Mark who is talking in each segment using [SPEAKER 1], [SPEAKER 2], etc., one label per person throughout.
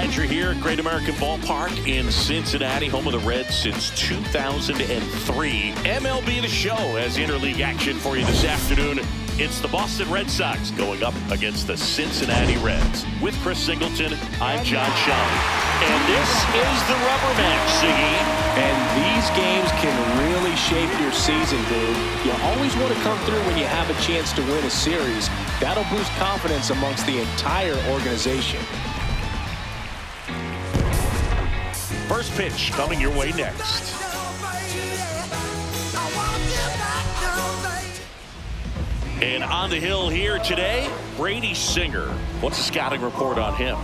[SPEAKER 1] Pleasure here at Great American Ballpark in Cincinnati, home of the Reds since 2003. MLB The Show has interleague action for you this afternoon. It's the Boston Red Sox going up against the Cincinnati Reds. With Chris Singleton, I'm John Shelley. And this is the rubber match, Siggy.
[SPEAKER 2] And these games can really shape your season, dude. You always want to come through when you have a chance to win a series. That'll boost confidence amongst the entire organization.
[SPEAKER 1] First pitch coming your way next. And on the hill here today, Brady Singer. What's the scouting report on him?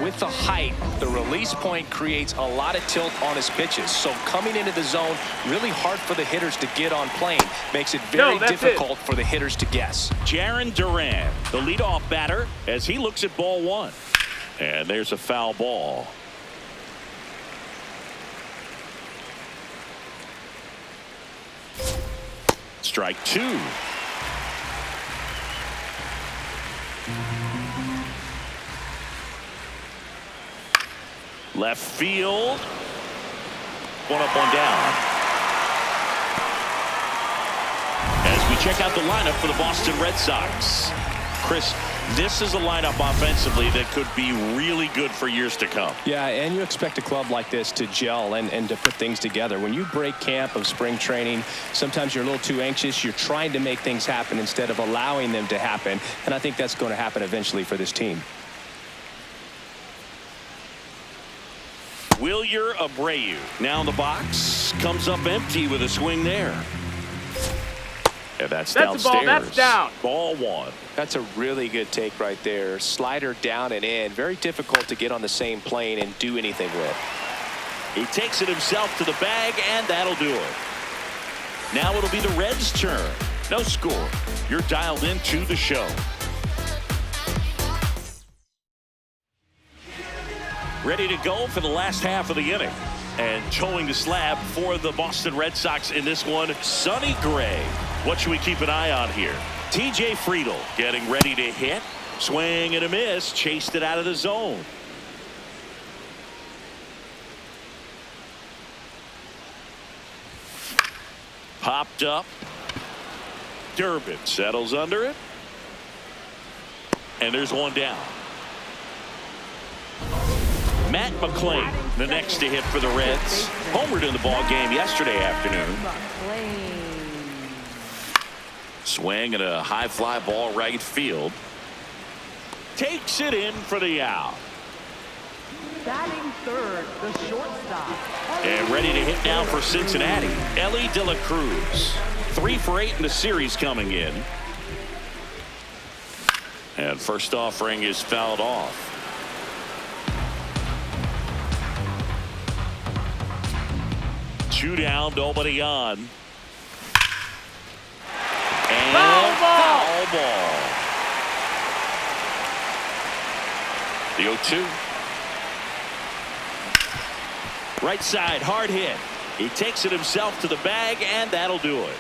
[SPEAKER 2] With the height, the release point creates a lot of tilt on his pitches. So coming into the zone, really hard for the hitters to get on plane. Makes it very difficult for the hitters to guess.
[SPEAKER 1] Jarren Duran, the leadoff batter, as he looks at ball one. And there's a foul ball. Strike two. Left field. One up, one down. As we check out the lineup for the Boston Red Sox. Chris, this is a lineup offensively that could be really good for years to come.
[SPEAKER 2] Yeah, and you expect a club like this to gel and to put things together. When you break camp of spring training, sometimes you're a little too anxious. You're trying to make things happen instead of allowing them to happen. And I think that's going to happen eventually for this team.
[SPEAKER 1] Wilyer Abreu now in the box, comes up empty with a swing there. And that's downstairs.
[SPEAKER 3] A ball. That's down.
[SPEAKER 1] Ball one.
[SPEAKER 2] That's a really good take right there. Slider down and in. Very difficult to get on the same plane and do anything with.
[SPEAKER 1] He takes it himself to the bag, and that'll do it. Now it'll be the Reds' turn. No score. You're dialed into the show. Ready to go for the last half of the inning. And towing the slab for the Boston Red Sox in this one, Sonny Gray. What should we keep an eye on here? TJ Friedl getting ready to hit. Swing and a miss. Chased it out of the zone. Popped up. Durbin settles under it. And there's one down. Matt McClain, the next to hit for the Reds. Homered in the ball game yesterday afternoon. Swing and a high fly ball right field. Takes it in for the out.
[SPEAKER 4] Batting third, the shortstop.
[SPEAKER 1] And ready to hit now for Cincinnati, Elly De La Cruz. 3 for 8 in the series coming in. And first offering is fouled off. Two down, nobody on. And foul ball. The 0-2. Right side, hard hit. He takes it himself to the bag, and that'll do it.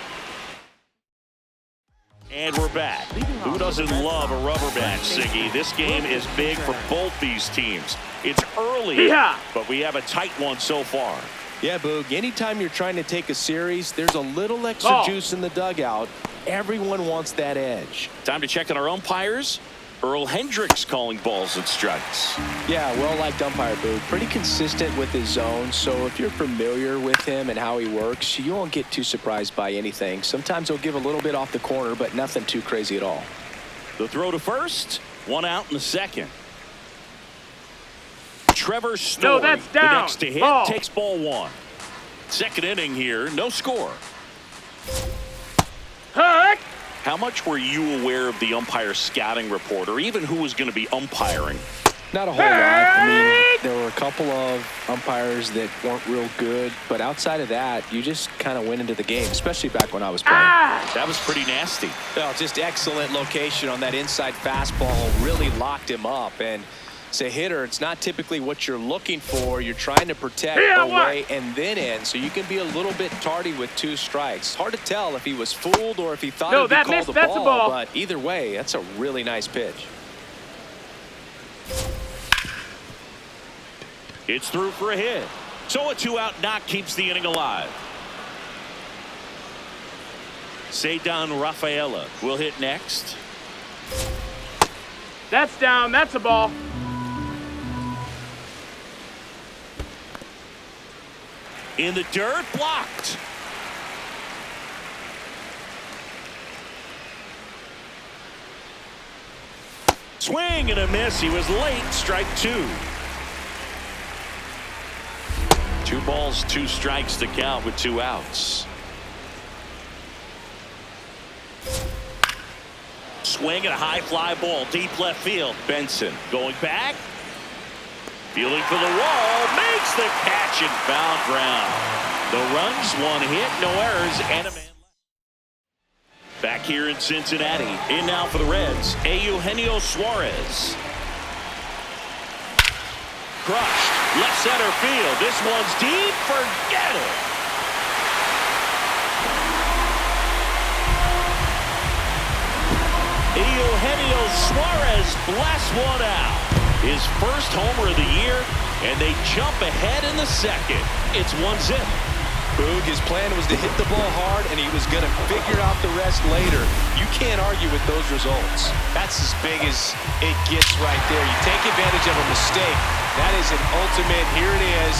[SPEAKER 1] And we're back. Who doesn't love a rubber match, Siggy? This game is big for both these teams. It's early, but we have a tight one so far.
[SPEAKER 2] Yeah, Boog, anytime you're trying to take a series, there's a little extra juice in the dugout. Everyone wants that edge.
[SPEAKER 1] Time to check on our umpires. Earl Hendricks calling balls and strikes.
[SPEAKER 2] Yeah, well-liked umpire, Boog. Pretty consistent with his zone, so if you're familiar with him and how he works, you won't get too surprised by anything. Sometimes he'll give a little bit off the corner, but nothing too crazy at all.
[SPEAKER 1] The throw to first, one out in the second. Trevor Story,
[SPEAKER 3] that's down.
[SPEAKER 1] the next to hit, takes ball one. Second inning here, no score.
[SPEAKER 3] Heck!
[SPEAKER 1] How much were you aware of the umpire scouting report, or even who was going to be umpiring?
[SPEAKER 2] Not a whole lot. I mean, there were a couple of umpires that weren't real good, but outside of that, you just kind of went into the game, especially back when I was playing.
[SPEAKER 1] That was pretty nasty.
[SPEAKER 2] Well, just excellent location on that inside fastball, really locked him up. And as a hitter, it's not typically what you're looking for. You're trying to protect away and then in, so you can be a little bit tardy with 2 strikes. Hard to tell if he was fooled or if he thought he'd be called the ball, but either way, that's a really nice pitch.
[SPEAKER 1] It's through for a hit. So a 2-out knock keeps the inning alive. Ceddanne Rafaela will hit next.
[SPEAKER 3] That's down. That's a ball.
[SPEAKER 1] In the dirt, blocked. Swing and a miss. He was late. Strike 2. 2 balls, 2 strikes to count with 2 outs. Swing and a high fly ball deep left field. Benson going back. Fielding for the wall. Makes the catch and foul ground. The runs, 1 hit, no errors, and a man left. Back here in Cincinnati. In now for the Reds, Eugenio Suarez. Crushed. Left center field. This one's deep. Forget it. Eugenio Suarez blasts one out. His first homer of the year, and they jump ahead in the second. It's 1-0.
[SPEAKER 2] Boog, his plan was to hit the ball hard, and he was going to figure out the rest later. You can't argue with those results. That's as big as it gets right there. You take advantage of a mistake. That is an ultimate, here it is,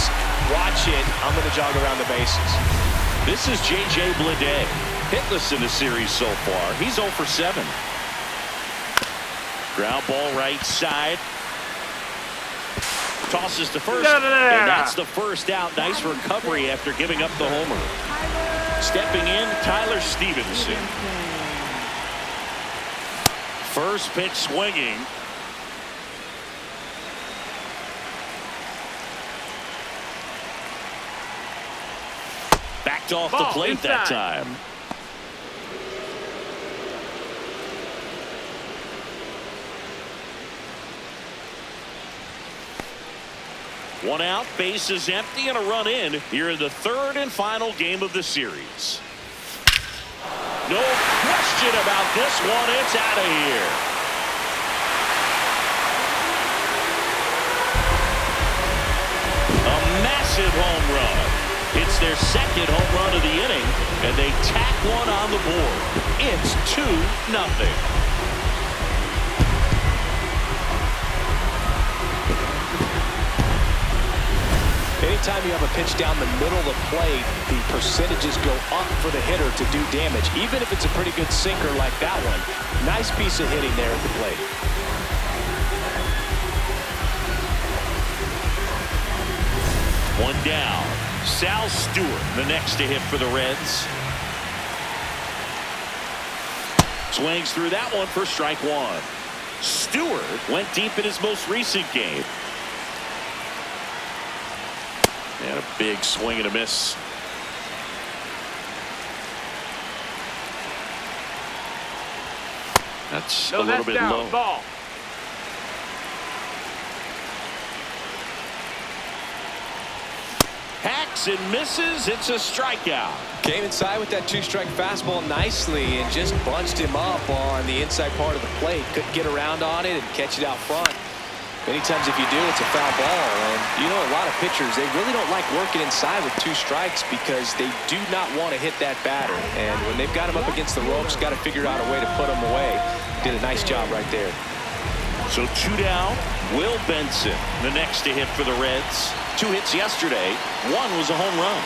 [SPEAKER 2] watch it, I'm going to jog around the bases.
[SPEAKER 1] This is J.J. Bleday. Hitless in the series so far. He's 0 for 7. Ground ball right side. Tosses to first, and that's the first out. Nice recovery after giving up the homer. Stepping in, Tyler Stevenson. First pitch swinging. Backed off the plate that time. One out, base is empty, and a run in here in the 3rd and final game of the series. No question about this one. It's out of here. A massive home run. It's their 2nd home run of the inning, and they tack one on the board. It's 2-0.
[SPEAKER 2] Anytime you have a pitch down the middle of the plate, the percentages go up for the hitter to do damage, even if it's a pretty good sinker like that one. Nice piece of hitting there at the plate.
[SPEAKER 1] One down. Sal Stewart, the next to hit for the Reds. Swings through that one for strike 1. Stewart went deep in his most recent game. And a big swing and a miss. That's a little bit low.
[SPEAKER 3] Ball.
[SPEAKER 1] Hacks and misses. It's a strikeout.
[SPEAKER 2] Came inside with that 2-strike fastball nicely and just bunched him up on the inside part of the plate. Couldn't get around on it and catch it out front. Many times if you do, it's a foul ball. And you know, a lot of pitchers, they really don't like working inside with 2 strikes because they do not want to hit that batter. And when they've got him up against the ropes, got to figure out a way to put him away. Did a nice job right there.
[SPEAKER 1] So 2 down. Will Benson, the next to hit for the Reds. 2 hits yesterday. 1 was a home run.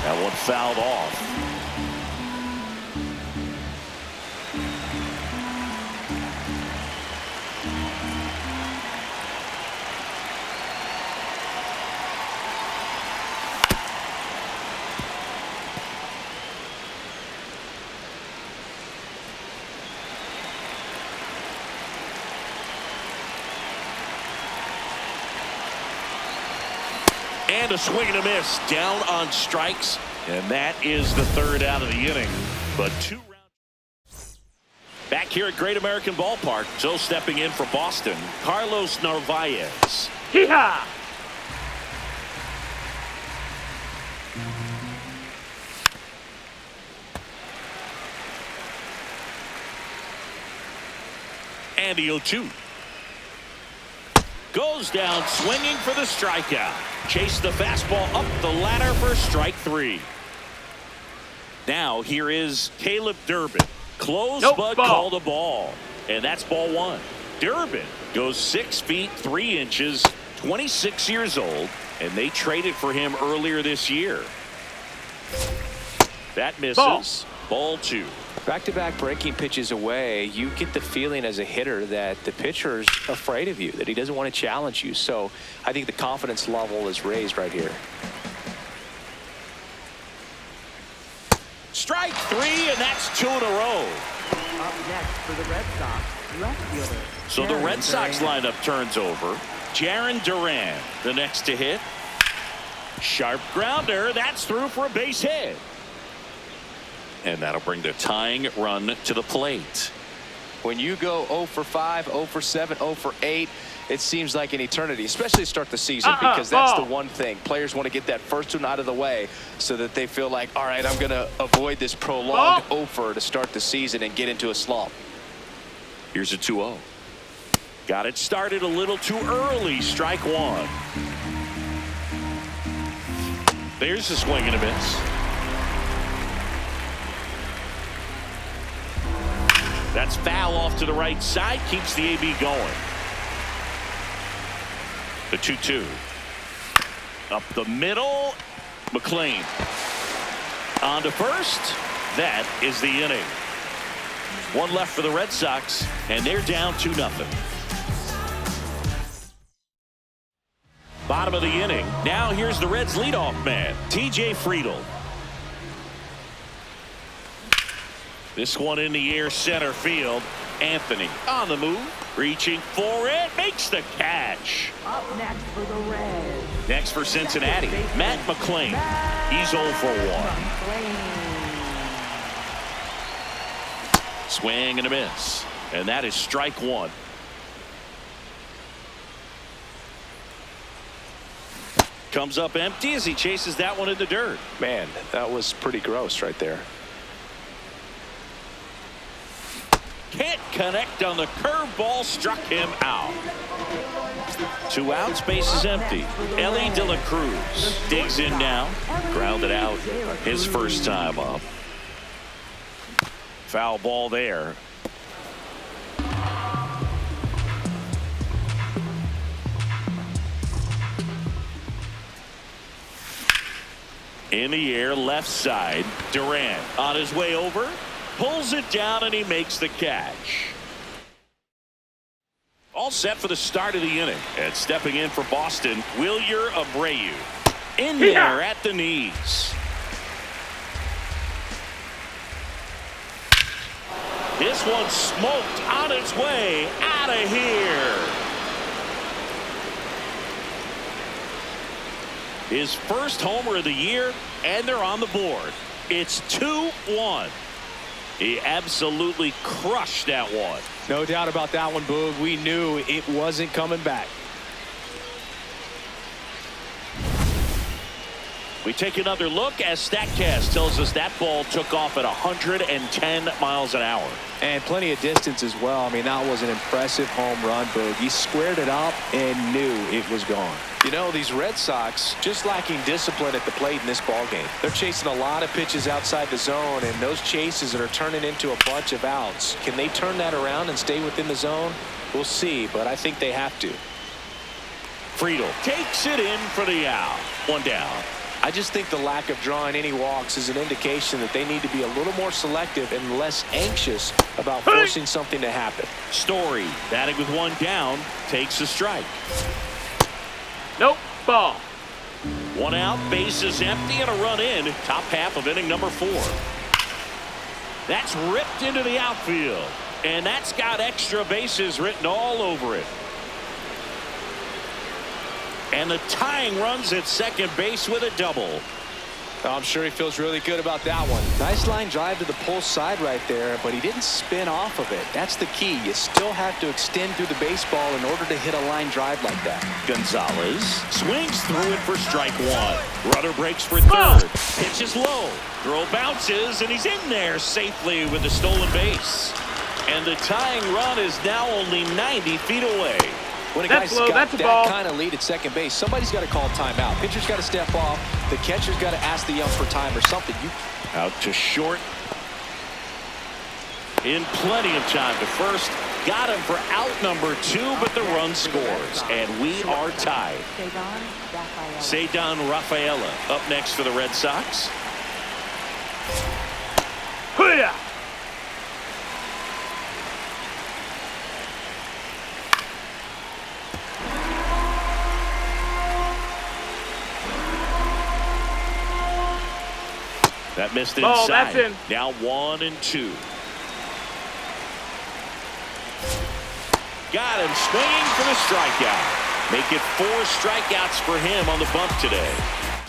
[SPEAKER 1] That one fouled off. And a swing and a miss down on strikes, and that is the 3rd out of the inning. But 2 rounds back here at Great American Ballpark. So stepping in for Boston, Carlos Narvaez.
[SPEAKER 3] Hee-haw!
[SPEAKER 1] And the 0-2. Goes down swinging for the strikeout. Chase the fastball up the ladder for strike 3. Now here is Caleb Durbin. Close but call the ball. And that's ball 1. Durbin goes 6 feet 3 inches, 26 years old, and they traded for him earlier this year. That misses. Ball 2.
[SPEAKER 2] Back-to-back breaking pitches away, you get the feeling as a hitter that the pitcher's afraid of you, that he doesn't want to challenge you. So I think the confidence level is raised right here.
[SPEAKER 1] Strike 3, and that's 2 in a row.
[SPEAKER 4] Up next for the Red Sox, left fielder.
[SPEAKER 1] So the Red Sox lineup turns over. Jarren Duran, the next to hit. Sharp grounder. That's through for a base hit. And that'll bring the tying run to the plate.
[SPEAKER 2] When you go 0 for 5, 0 for 7, 0 for 8, it seems like an eternity, especially to start the season, because that's the one thing. Players want to get that first one out of the way so that they feel like, all right, I'm going to avoid this prolonged 0 for to start the season and get into a slump.
[SPEAKER 1] Here's a 2-0. Got it started a little too early. Strike 1. There's a swing and a miss. That's foul off to the right side. Keeps the AB going. The 2-2. Up the middle. McLean. On to first. That is the inning. 1 left for the Red Sox, and they're down 2-0. Bottom of the inning. Now here's the Reds' leadoff man, TJ Friedl. This one in the air, center field. Anthony on the move, reaching for it, makes the catch.
[SPEAKER 4] Up next for the Reds.
[SPEAKER 1] Next for Cincinnati, Matt McLean. He's 0 for 1. Swing and a miss, and that is strike 1. Comes up empty as he chases that one in the dirt.
[SPEAKER 2] Man, that was pretty gross right there.
[SPEAKER 1] Can't connect on the curveball, struck him out. 2 outs, base is empty. Ellie De La Cruz digs in now. Grounded out his first time up. Foul ball there. In the air, left side. Duran on his way over. Pulls it down, and he makes the catch. All set for the start of the inning. And stepping in for Boston, Wilyer Abreu. In there at the knees. This one smoked on its way out of here. His first homer of the year, and they're on the board. It's 2-1. He absolutely crushed that one.
[SPEAKER 2] No doubt about that one, Boog. We knew it wasn't coming back.
[SPEAKER 1] We take another look as StatCast tells us that ball took off at 110 miles an hour.
[SPEAKER 2] And plenty of distance as well. I mean, that was an impressive home run, Boog. He squared it up and knew it was gone. You know, these Red Sox just lacking discipline at the plate in this ball game. They're chasing a lot of pitches outside the zone, and those chases that are turning into a bunch of outs. Can they turn that around and stay within the zone? We'll see, but I think they have to.
[SPEAKER 1] Friedl takes it in for the out. 1 down.
[SPEAKER 2] I just think the lack of drawing any walks is an indication that they need to be a little more selective and less anxious about forcing something to happen.
[SPEAKER 1] Story batting with 1 down takes a strike.
[SPEAKER 3] Nope, ball.
[SPEAKER 1] 1 out, bases empty, and a run in. Top half of inning number 4. That's ripped into the outfield, and that's got extra bases written all over it. And the tying runs at second base with a double.
[SPEAKER 2] I'm sure he feels really good about that one. Nice line drive to the pull side right there, but he didn't spin off of it. That's the key. You still have to extend through the baseball in order to hit a line drive like that.
[SPEAKER 1] Gonzalez swings through it for strike 1. Rudder breaks for third. Pitch is low. Throw bounces, and he's in there safely with the stolen base. And the tying run is now only 90 feet away.
[SPEAKER 2] When a
[SPEAKER 3] That's
[SPEAKER 2] guy's
[SPEAKER 3] low.
[SPEAKER 2] got
[SPEAKER 3] That's a
[SPEAKER 2] that
[SPEAKER 3] ball.
[SPEAKER 2] kind of lead at second base, somebody's got to call timeout. Pitcher's got to step off. The catcher's got to ask the ump for time or something.
[SPEAKER 1] Out to short. In plenty of time to first. Got him for out number 2, but the run scores. And we are tied. Ceddanne Rafaela up next for the Red Sox.
[SPEAKER 3] Hoo-yah!
[SPEAKER 1] That missed
[SPEAKER 3] Ball,
[SPEAKER 1] inside.
[SPEAKER 3] that's in.
[SPEAKER 1] Now 1-2. Got him swinging for the strikeout. Make it 4 strikeouts for him on the bump today.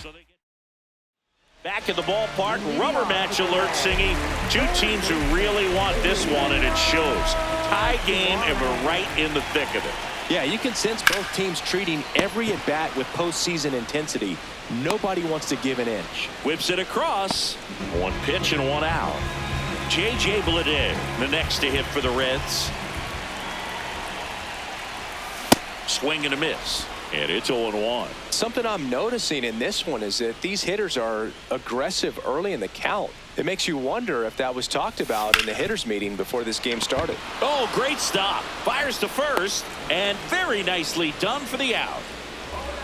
[SPEAKER 1] So they get back at the ballpark. Rubber match alert singing. Two teams who really want this one, and it shows. Tie game, and we're right in the thick of it.
[SPEAKER 2] Yeah, you can sense both teams treating every at-bat with postseason intensity. Nobody wants to give an inch.
[SPEAKER 1] Whips it across. 1 pitch and 1 out. J.J. Bleday, the next to hit for the Reds. Swing and a miss. And it's 0-1.
[SPEAKER 2] Something I'm noticing in this one is that these hitters are aggressive early in the count. It makes you wonder if that was talked about in the hitters meeting before this game started.
[SPEAKER 1] Oh, great stop. Fires to first. And very nicely done for the out.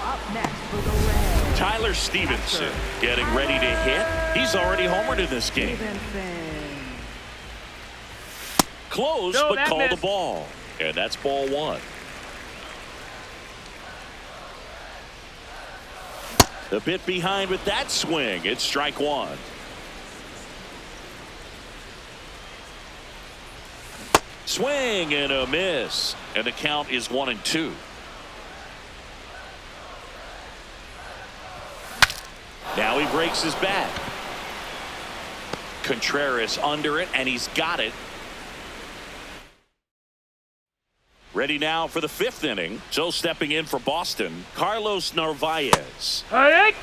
[SPEAKER 4] Up next for the Reds.
[SPEAKER 1] Tyler Stevenson getting ready to hit. He's already homered in this game. Close,
[SPEAKER 3] No,
[SPEAKER 1] but
[SPEAKER 3] that
[SPEAKER 1] called the
[SPEAKER 3] missed.
[SPEAKER 1] ball. And that's ball 1. A bit behind with that swing. It's strike 1. Swing and a miss. And the count is 1-2. Now he breaks his bat. Contreras under it, and he's got it. Ready now for the 5th inning. So stepping in for Boston, Carlos Narvaez.
[SPEAKER 3] Hey!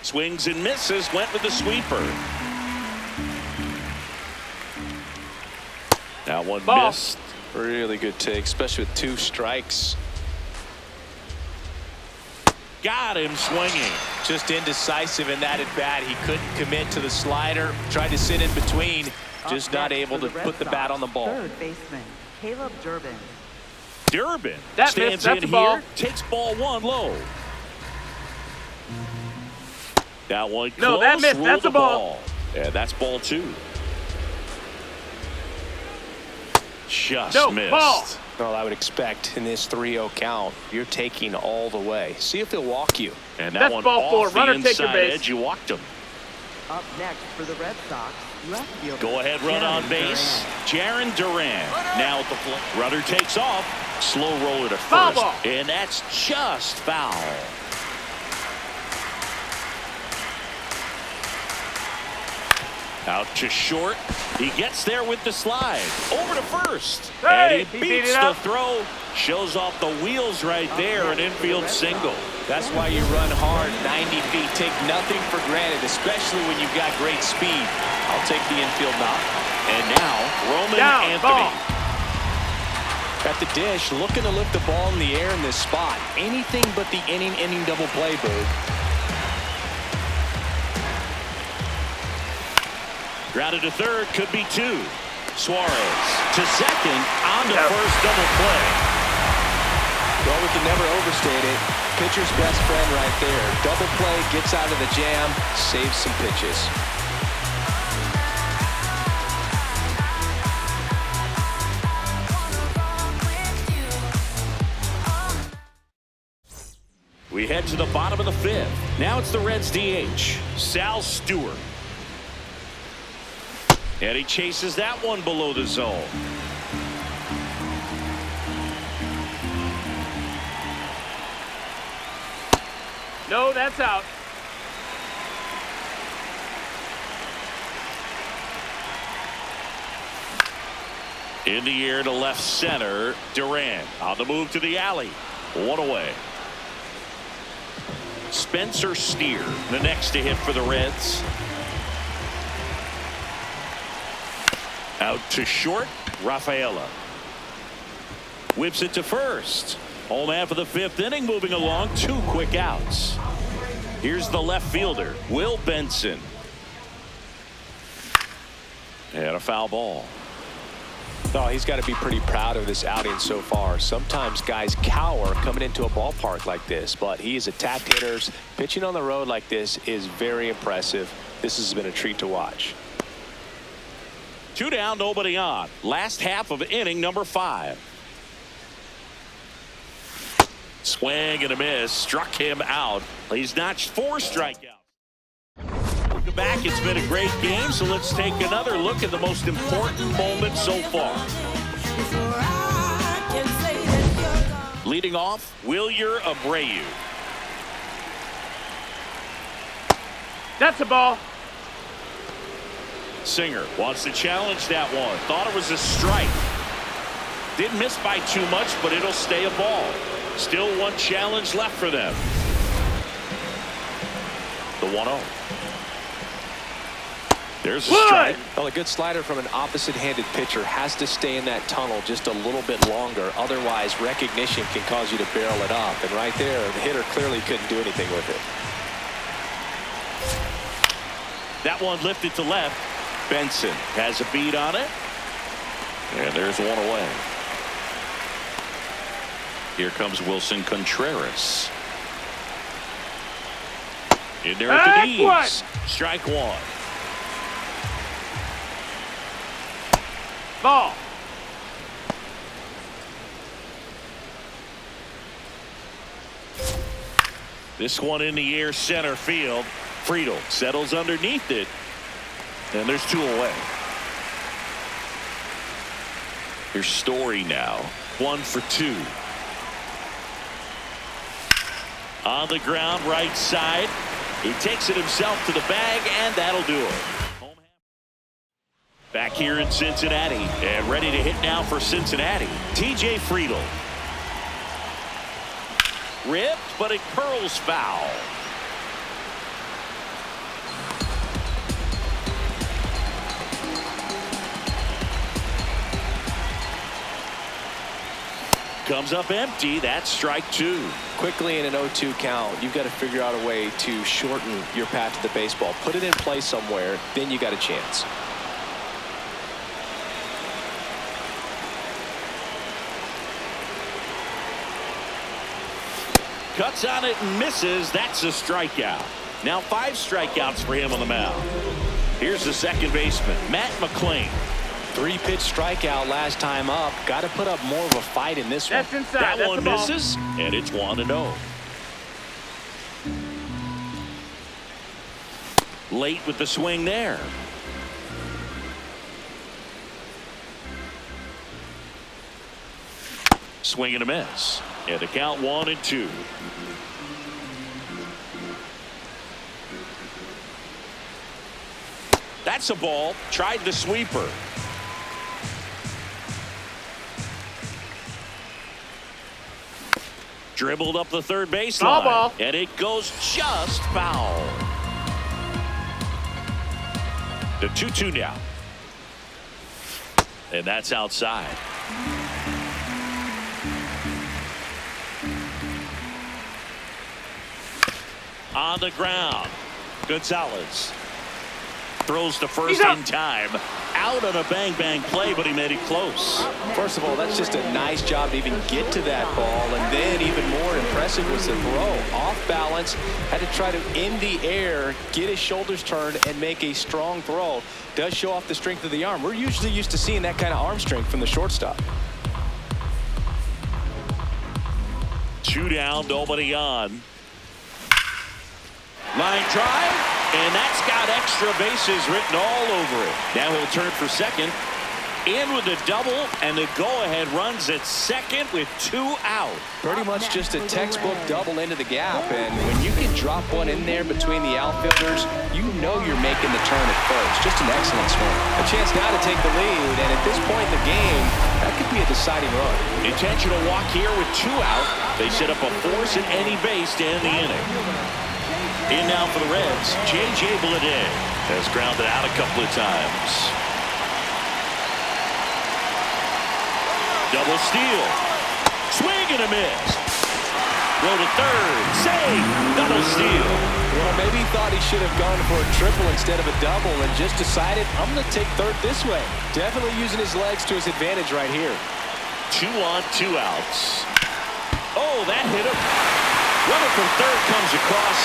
[SPEAKER 1] Swings and misses, went with the sweeper. That one
[SPEAKER 3] Ball.
[SPEAKER 1] missed.
[SPEAKER 2] Really good take, especially with 2 strikes.
[SPEAKER 1] Got him swinging.
[SPEAKER 2] Just indecisive in that at bat. He couldn't commit to the slider. Tried to sit in between. Just not able to put the bat on the ball.
[SPEAKER 4] Third baseman, Caleb Durbin.
[SPEAKER 1] Durbin
[SPEAKER 3] That
[SPEAKER 1] stands
[SPEAKER 3] missed. That's
[SPEAKER 1] in
[SPEAKER 3] a ball.
[SPEAKER 1] here, takes ball 1 low. That one close.
[SPEAKER 3] No, that missed.
[SPEAKER 1] Ruled
[SPEAKER 3] That's
[SPEAKER 1] the
[SPEAKER 3] a ball.
[SPEAKER 1] Yeah, that's ball 2. Just
[SPEAKER 3] No,
[SPEAKER 1] missed.
[SPEAKER 3] ball.
[SPEAKER 2] Well, I would expect in this 3-0 count, you're taking all the way. See if he'll walk you.
[SPEAKER 1] And that
[SPEAKER 3] That's
[SPEAKER 1] one
[SPEAKER 3] ball 4.
[SPEAKER 1] off the
[SPEAKER 3] Runner take your
[SPEAKER 1] inside
[SPEAKER 3] base.
[SPEAKER 1] edge. You walked him.
[SPEAKER 4] Up next for the Red Sox, left fielder.
[SPEAKER 1] Go ahead, run on
[SPEAKER 4] Jarren
[SPEAKER 1] base.
[SPEAKER 4] Duran.
[SPEAKER 1] Jarren Duran now at the plate. Runner takes off. Slow roller to
[SPEAKER 3] Foul
[SPEAKER 1] first.
[SPEAKER 3] ball.
[SPEAKER 1] And that's just foul. Out to short. He gets there with the slide. Over to first.
[SPEAKER 3] Hey,
[SPEAKER 1] And he
[SPEAKER 3] he beat
[SPEAKER 1] beats
[SPEAKER 3] it
[SPEAKER 1] the
[SPEAKER 3] up.
[SPEAKER 1] throw. Shows off the wheels right there. An infield single.
[SPEAKER 2] That's why you run hard, 90 feet. Take nothing for granted, especially when you've got great speed. I'll take the infield knock.
[SPEAKER 1] And now, Roman
[SPEAKER 3] Down,
[SPEAKER 1] Anthony.
[SPEAKER 3] ball.
[SPEAKER 2] At the dish, looking to lift the ball in the air in this spot. Anything but the inning double play, Bird.
[SPEAKER 1] Grounded to third, could be 2. Suarez to second, on to
[SPEAKER 3] Yeah.
[SPEAKER 1] first, double play.
[SPEAKER 2] Well, we can never overstate it. Pitcher's best friend right there. Double play, gets out of the jam, saves some pitches.
[SPEAKER 1] We head to the bottom of the 5th. Now it's the Reds DH, Sal Stewart. And he chases that one below the zone.
[SPEAKER 3] No, that's out.
[SPEAKER 1] In the air to left center, Duran on the move to the alley. 1 away. Spencer Steer, the next to hit for the Reds. Out to short, Rafaela. Whips it to first. Home half of the fifth inning, moving along, 2 quick outs. Here's the left fielder, Will Benson. And a foul ball.
[SPEAKER 2] Oh, he's got to be pretty proud of this outing so far. Sometimes guys cower coming into a ballpark like this, but he's attacked hitters. Pitching on the road like this is very impressive. This has been a treat to watch.
[SPEAKER 1] 2 down, nobody on. Last half of inning number 5. Swing and a miss. Struck him out. He's notched 4 strikeouts. Welcome back. It's been a great game, so let's take another look at the most important moment so far. Leading off, Wilyer Abreu.
[SPEAKER 3] That's a ball.
[SPEAKER 1] Singer wants to challenge that one. Thought it was a strike. Didn't miss by too much, but it'll stay a ball. Still 1 challenge left for them. The 1-0. There's a strike.
[SPEAKER 2] Well, a good slider from an opposite-handed pitcher has to stay in that tunnel just a little bit longer. Otherwise, recognition can cause you to barrel it up. And right there, the hitter clearly couldn't do anything with it.
[SPEAKER 1] That one lifted to left. Benson has a beat on it. And there's 1 away. Here comes Wilson Contreras. In there at the knees. Strike 1.
[SPEAKER 3] Ball.
[SPEAKER 1] This one in the air, center field. Friedel settles underneath it. And there's 2 away. Here's Story now. 1 for 2. On the ground, right side. He takes it himself to the bag, and that'll do it. Back here in Cincinnati, and ready to hit now for Cincinnati, TJ Friedel. Ripped, but it curls foul. Comes up empty. That's strike 2.
[SPEAKER 2] Quickly in an 0-2 count, you've got to figure out a way to shorten your path to the baseball. Put it in play somewhere, then you got a chance.
[SPEAKER 1] Cuts on it and misses. That's a strikeout. Now 5 strikeouts for him on the mound. Here's the second baseman, Matt McClain.
[SPEAKER 2] 3-pitch strikeout last time up. Got to put up more of a fight in this one.
[SPEAKER 3] That's inside.
[SPEAKER 1] That
[SPEAKER 3] That's
[SPEAKER 1] one misses, and it's 1-0. Late with the swing there. Swing and a miss. And the count 1-2. That's a ball. Tried the sweeper. Dribbled up the third baseline.
[SPEAKER 3] Ball.
[SPEAKER 1] And it goes just foul. The 2-2 now. And that's outside. On the ground. Gonzalez throws to first in time. Out on a bang-bang play, but he made it close.
[SPEAKER 2] First of all, that's just a nice job to even get to that ball. And then even more impressive was the throw. Off balance, had to try to, in the air, get his shoulders turned and make a strong throw. Does show off the strength of the arm. We're usually used to seeing that kind of arm strength from the shortstop.
[SPEAKER 1] 2 down, nobody on. Line drive. And that's got extra bases written all over it. Now he'll turn for second. In with a double, and the go-ahead runs at second with 2 out.
[SPEAKER 2] Pretty much just a textbook double into the gap. And when you can drop one in there between the outfielders, you know you're making the turn at first. Just an excellent swing. A chance now to take the lead. And at this point in the game, that could be a deciding run.
[SPEAKER 1] Intentional walk here with 2 out. They set up a force at any base to end the inning. In now for the Reds, J.J. Bleday has grounded out a couple of times. Double steal. Swing and a miss. Throw to third. Save. Double steal.
[SPEAKER 2] Well, maybe he thought he should have gone for a triple instead of a double and just decided, I'm going to take third this way. Definitely using his legs to his advantage right here.
[SPEAKER 1] 2 on, 2 outs. Oh, that hit him. Runner from third comes across.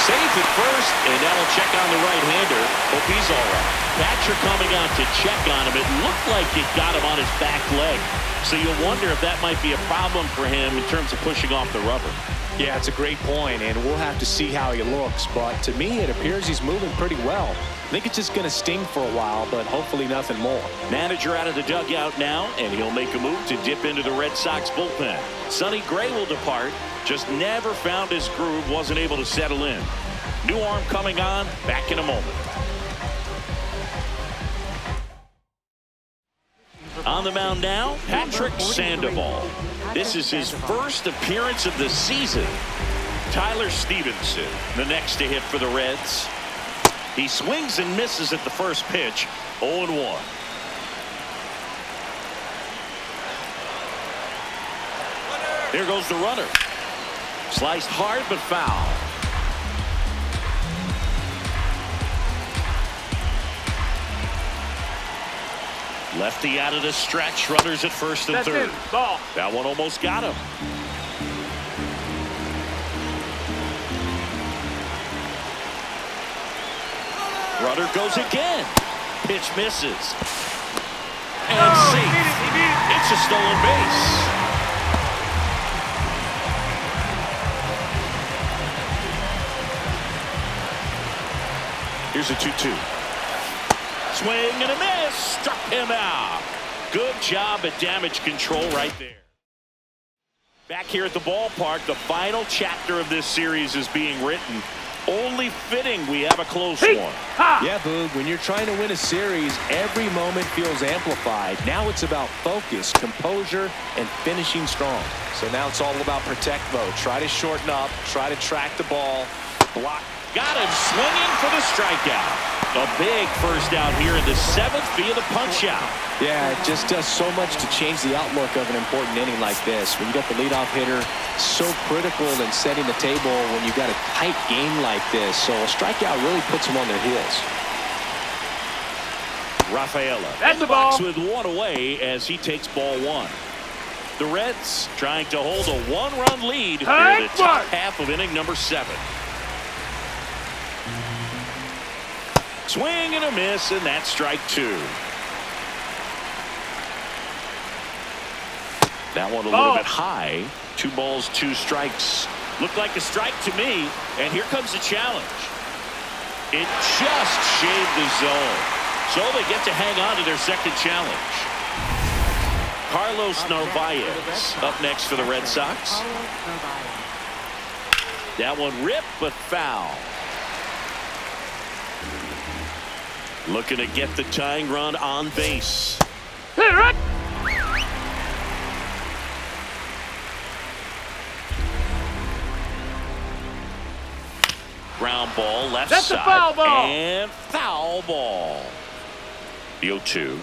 [SPEAKER 1] Saves at first, and that'll check on the right-hander. Hope he's all right. Catcher coming out to check on him. It looked like it got him on his back leg. So you'll wonder if that might be a problem for him in terms of pushing off the rubber.
[SPEAKER 2] Yeah, it's a great point, and we'll have to see how he looks. But to me, it appears he's moving pretty well. I think it's just going to sting for a while, but hopefully nothing more.
[SPEAKER 1] Manager out of the dugout now, and he'll make a move to dip into the Red Sox bullpen. Sonny Gray will depart. Just never found his groove, wasn't able to settle in. New arm coming on, back in a moment. On the mound now, Patrick Sandoval. This is his first appearance of the season. Tyler Stevenson, the next to hit for the Reds. He swings and misses at the first pitch, 0-1. There goes the runner. Sliced hard but foul. Lefty out of the stretch. Runners at first and third.
[SPEAKER 3] Ball.
[SPEAKER 1] That one almost got him. Runner goes again. Pitch misses. And safe. It's a stolen base. Here's a 2-2. Swing and a miss. Struck him out. Good job at damage control right there. Back here at the ballpark, the final chapter of this series is being written. Only fitting we have a close one.
[SPEAKER 2] Yeah, Boog, when you're trying to win a series, every moment feels amplified. Now it's about focus, composure, and finishing strong. So now it's all about protect mode. Try to shorten up, try to track the ball, block.
[SPEAKER 1] Got him swinging for the strikeout. A big first out here in the 7th via the punch out.
[SPEAKER 2] Yeah, it just does so much to change the outlook of an important inning like this. When you got the leadoff hitter, so critical in setting the table when you got a tight game like this. So a strikeout really puts them on their heels.
[SPEAKER 1] Rafaela.
[SPEAKER 3] That's the ball.
[SPEAKER 1] With one away as he takes ball one. The Reds trying to hold a 1-run lead in the top half of inning number 7. Swing and a miss, and that's strike 2. That one a little bit high. 2 balls, 2 strikes. Looked like a strike to me, and here comes the challenge. It just shaved the zone. So they get to hang on to their second challenge. Carlos Narvaez up next for the Red Sox. That one ripped, but foul. Looking to get the tying run on base. Ground ball, left
[SPEAKER 3] That's
[SPEAKER 1] side.
[SPEAKER 3] A foul ball.
[SPEAKER 1] And foul ball. The 0-2.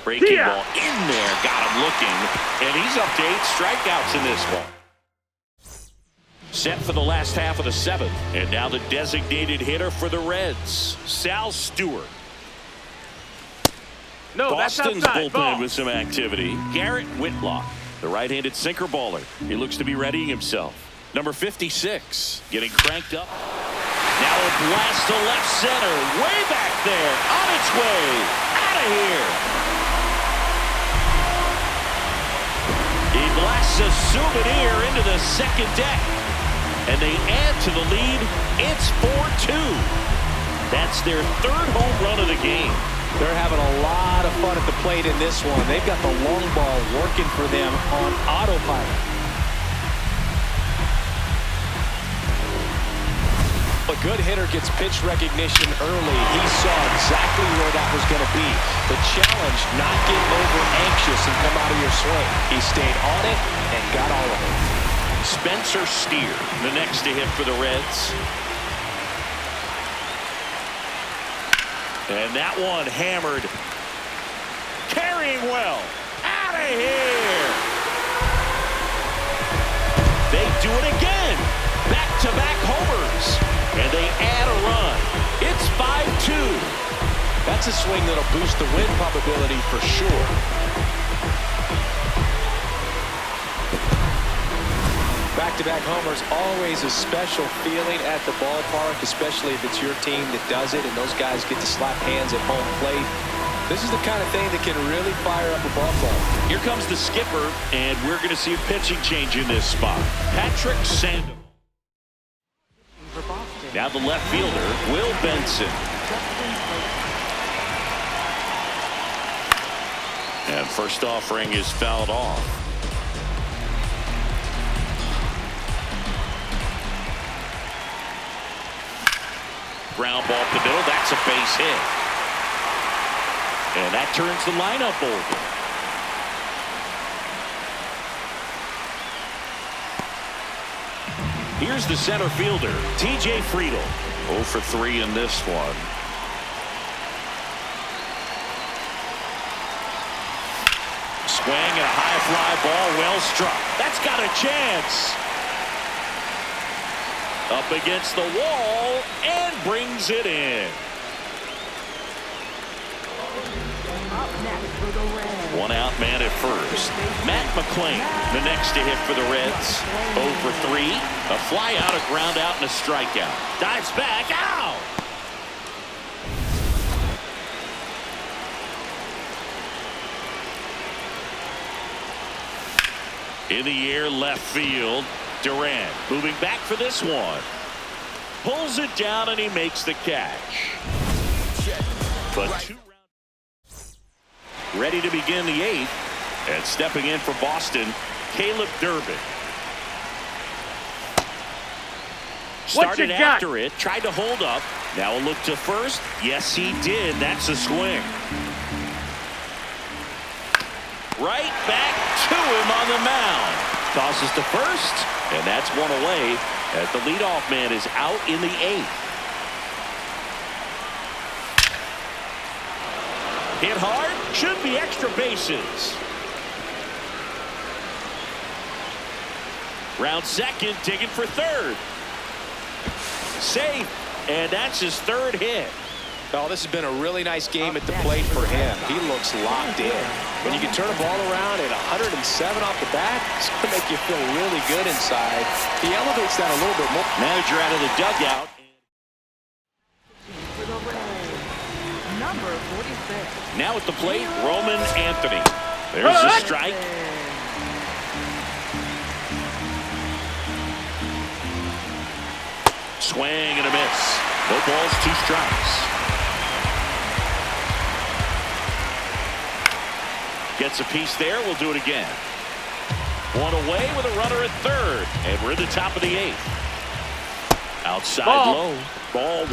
[SPEAKER 1] Breaking ball in there. Got him looking. And he's up to 8 strikeouts in this one. Set for the last half of the 7th. And now the designated hitter for the Reds, Sal Stewart.
[SPEAKER 3] No,
[SPEAKER 1] Boston's
[SPEAKER 3] that's outside.
[SPEAKER 1] bullpen
[SPEAKER 3] Ball.
[SPEAKER 1] with some activity. Garrett Whitlock, the right-handed sinker baller. He looks to be readying himself. Number 56, getting cranked up. Now a blast to left center. Way back there. On its way. Out of here. He blasts a souvenir into the second deck. And they add to the lead. It's 4-2. That's their 3rd home run of the game.
[SPEAKER 2] They're having a lot of fun at the plate in this one. They've got the long ball working for them on autopilot. A good hitter gets pitch recognition early. He saw exactly where that was going to be. The challenge, not get over anxious and come out of your swing. He stayed on it and got all of it.
[SPEAKER 1] Spencer Steer, the next to hit for the Reds. And that one hammered. Carrying swinging well. Out of here. They do it again. Back-to-back homers. And they add a run. It's 5-2.
[SPEAKER 2] That's a swing that'll boost the win probability for sure. Back-to-back homers, always a special feeling at the ballpark, especially if it's your team that does it and those guys get to slap hands at home plate. This is the kind of thing that can really fire up a ball club.
[SPEAKER 1] Here comes the skipper, and we're going to see a pitching change in this spot. Patrick Sandoval.
[SPEAKER 4] For Boston.
[SPEAKER 1] Now the left fielder, Will Benson. And first offering is fouled off. Ground ball up the middle. That's a base hit. And that turns the lineup over. Here's the center fielder, T.J. Friedl. 0 for 3 in this one. Swing and a high fly ball, well struck. That's got a chance. Up against the wall and brings it in.
[SPEAKER 4] Up next for the Reds.
[SPEAKER 1] One out man at first. Matt McClain, the next to hit for the Reds. 0 for 3. A fly out, a ground out, and a strikeout. Dives back. Ow! In the air, left field. Durant moving back for this one. Pulls it down and he makes the catch. But 2 rounds ready to begin the 8th. And stepping in for Boston, Caleb Durbin. Started after it, tried to hold up. Now a look to first. Yes, he did. That's a swing. Right back to him on the mound. Tosses to first, and that's one away as the leadoff man is out in the 8th. Hit hard, should be extra bases. Round second, digging for third. Safe, and that's his 3rd hit.
[SPEAKER 2] Oh, this has been a really nice game at the plate for him. He looks locked in. When you can turn a ball around at 107 off the bat, it's going to make you feel really good inside. He elevates that a little bit more.
[SPEAKER 1] Manager out of the dugout.
[SPEAKER 4] For the Reds. Number 46.
[SPEAKER 1] Now at the plate, Roman Anthony. There's the strike. Swing and a miss. No balls, 2 strikes. Gets a piece there. We'll do it again. One away with a runner at third. And we're in the top of the 8th. Outside low. Ball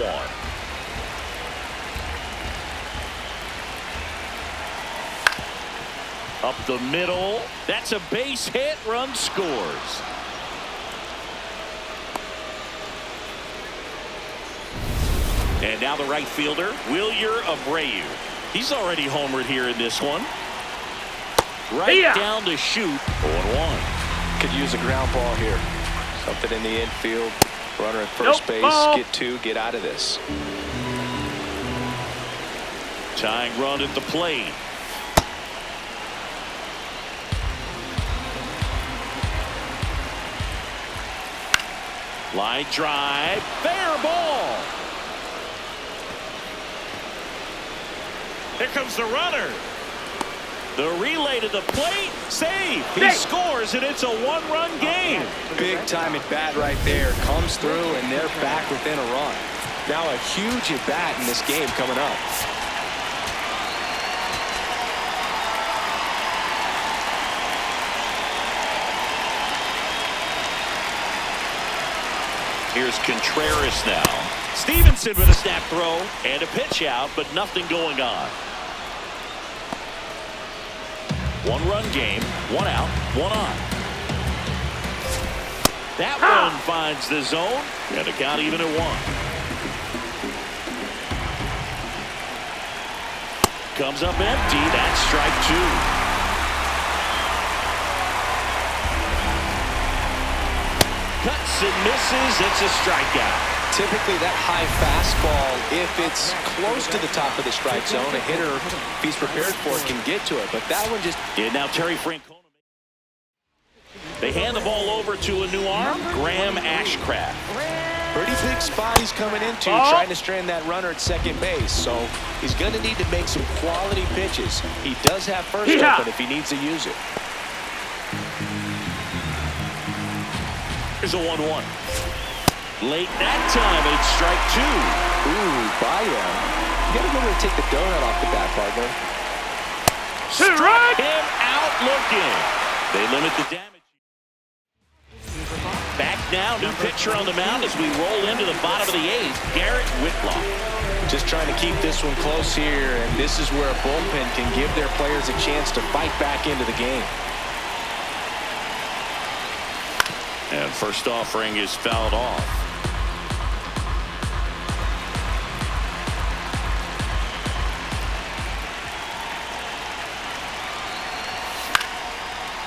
[SPEAKER 1] 1. Up the middle. That's a base hit. Run scores. And now the right fielder, Wilyer Abreu. He's already homered here in this one. Right down to shoot. 0-1.
[SPEAKER 2] Could use a ground ball here. Something in the infield. Runner at first base. Get 2. Get out of this.
[SPEAKER 1] Tying run at the plate. Line drive. Fair ball. Here comes the runner. The relay to the plate. Save. He scores, and it's a 1-run game.
[SPEAKER 2] Big time at bat right there. Comes through, and they're back within a run. Now a huge at bat in this game coming up.
[SPEAKER 1] Here's Contreras now. Stevenson with a snap throw and a pitch out, but nothing going on. 1-run game, 1 out, 1 on. That one finds the zone, and a count even at 1. comes up empty. That's strike two. Cuts and misses. It's a strikeout.
[SPEAKER 2] Typically that high fastball, if it's close to the top of the strike zone, a hitter, if he's prepared for it, can get to it. But that one just...
[SPEAKER 1] Yeah, now Terry Francona. They hand the ball over to a new arm, Graham Ashcraft.
[SPEAKER 2] Pretty big spot he's coming into, trying to strand that runner at second base. So he's going to need to make some quality pitches. He does have first open if he needs to use it.
[SPEAKER 1] Here's a 1-1. Late that time, it's strike two.
[SPEAKER 2] Ooh, Baya. You got to go and take the donut off the bat, partner.
[SPEAKER 1] Strike him out looking. They limit the damage. Back now, new pitcher on the mound as we roll into the bottom of the eighth, Garrett Whitlock.
[SPEAKER 2] Just trying to keep this one close here, and this is where a bullpen can give their players a chance to fight back into the game.
[SPEAKER 1] And first offering is fouled off.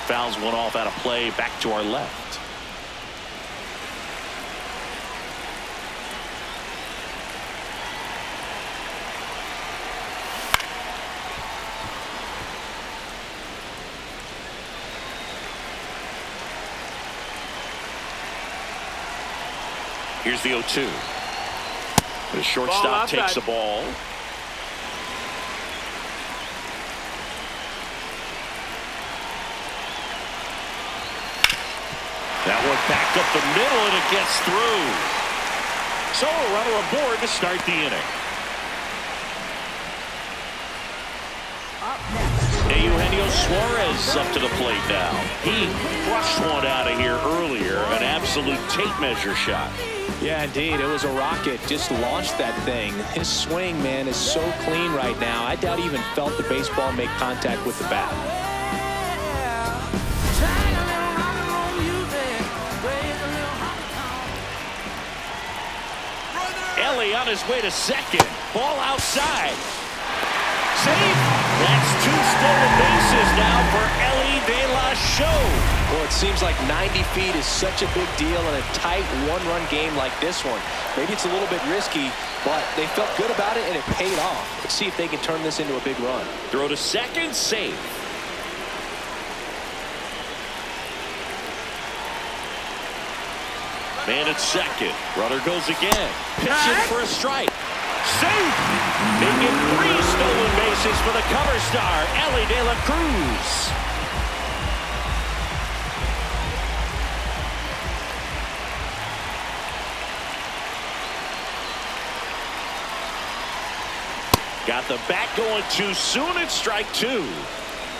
[SPEAKER 1] Fouls one off out of play, back to our left. Here's the 0-2. The shortstop takes the ball. That one back up the middle, and it gets through. So a runner aboard to start the inning. Eugenio Suarez up to the plate now. He crushed one out of here earlier, an absolute tape measure shot.
[SPEAKER 2] Yeah, indeed. It was a rocket. Just launched that thing. His swing, man, is so clean right now. I doubt he even felt the baseball make contact with the bat.
[SPEAKER 1] Ellie on his way to second. Ball outside. Safe. That's two stolen bases now for Ellie De La Show.
[SPEAKER 2] Well, it seems like 90 feet is such a big deal in a tight one-run game like this one. Maybe it's a little bit risky, but they felt good about it, and it paid off. Let's see if they can turn this into a big run.
[SPEAKER 1] Throw to second, safe. Man at second. Runner goes again. Pitching for a strike. Safe! Making 3 stolen bases for the cover star, Ellie De La Cruz. Got the bat going too soon. It's strike two.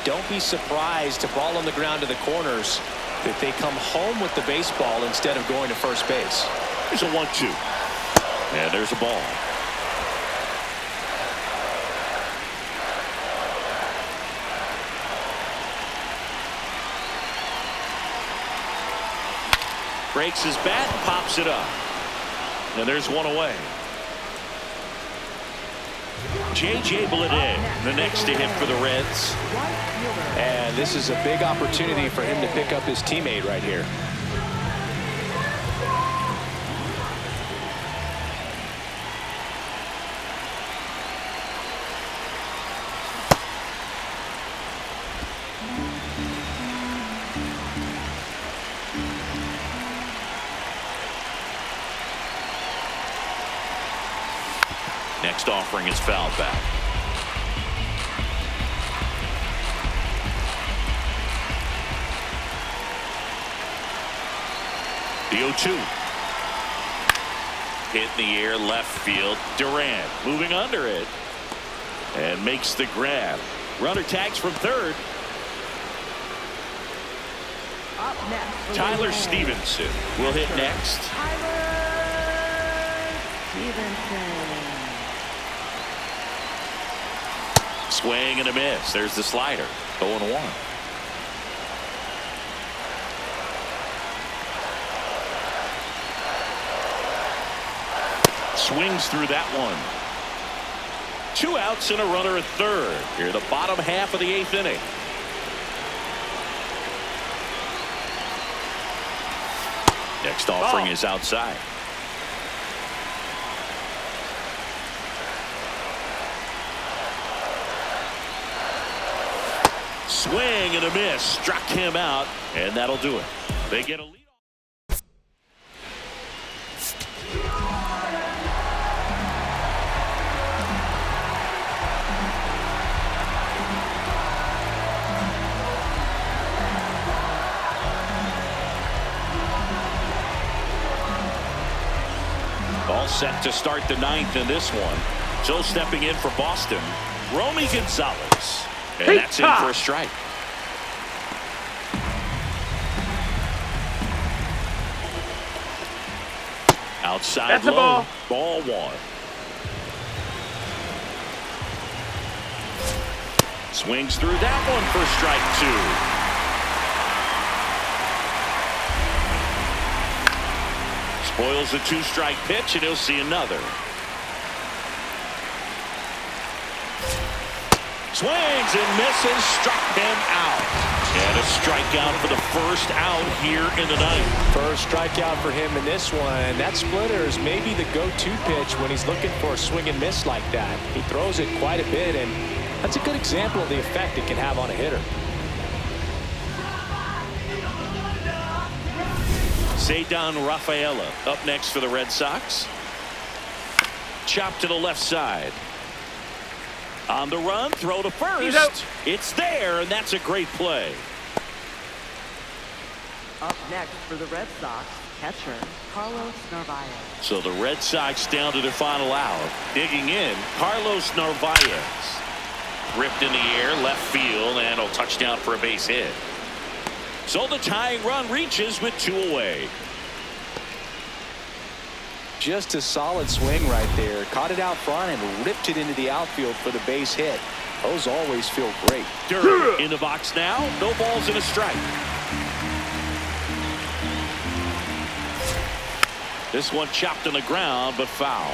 [SPEAKER 2] Don't be surprised to ball on the ground to the corners if they come home with the baseball instead of going to first base.
[SPEAKER 1] There's a 1-2. And there's a ball. Breaks his bat, pops it up. And there's one away. J.J. Bleday, the next to hit for the Reds.
[SPEAKER 2] And this is a big opportunity for him to pick up his teammate right here.
[SPEAKER 1] Next offering is fouled back. The 0-2. Hit in the air, left field. Durant moving under it. And makes the grab. Runner tags from third.
[SPEAKER 4] Up next,
[SPEAKER 1] Tyler Stevenson will hit next. Swing and a miss. There's the slider. 0-1. Swings through that one. 2 outs and a runner at third. Here in the bottom half of the 8th inning. Next offering is outside. Swing and a miss. Struck him out, and that'll do it. They get a lead. All set to start the 9th in this one. So stepping in for Boston, Romy Gonzalez. And that's in for a strike. Outside
[SPEAKER 3] that's a
[SPEAKER 1] low.
[SPEAKER 3] ball.
[SPEAKER 1] Ball 1. Swings through that one for strike 2. Spoils the 2-strike pitch, and he'll see another. Swings and misses, struck him out. And a strikeout for the first out here in the 9th.
[SPEAKER 2] First strikeout for him in this one. That splitter is maybe the go-to pitch when he's looking for a swing and miss like that. He throws it quite a bit, and that's a good example of the effect it can have on a hitter.
[SPEAKER 1] Cedar Rafaela up next for the Red Sox. Chop to the left side. On the run, throw to first. It's there, and that's a great play.
[SPEAKER 4] Up next for the Red Sox, catcher Carlos Narvaez.
[SPEAKER 1] So the Red Sox down to their final out. Digging in, Carlos Narvaez. Ripped in the air, left field, and a touchdown for a base hit. So the tying run reaches with 2 away.
[SPEAKER 2] Just a solid swing right there. Caught it out front and ripped it into the outfield for the base hit. Those always feel great.
[SPEAKER 1] Durham in the box now. No balls and a strike. This one chopped on the ground, but foul.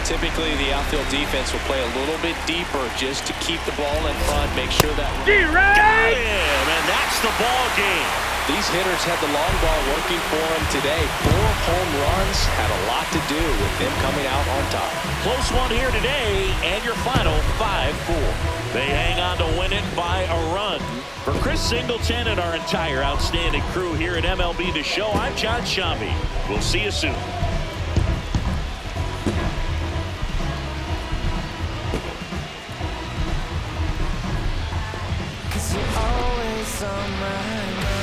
[SPEAKER 2] Typically, the outfield defense will play a little bit deeper just to keep the ball in front, make sure that...
[SPEAKER 1] Got him, and that's the ball game.
[SPEAKER 2] These hitters had the long ball working for them today. 4 home runs had a lot to do with them coming out on top.
[SPEAKER 1] Close one here today, and your final 5-4. They hang on to win it by a run. For Chris Singleton and our entire outstanding crew here at MLB The Show, I'm John Shambi. We'll see you soon.
[SPEAKER 5] Always on my mind.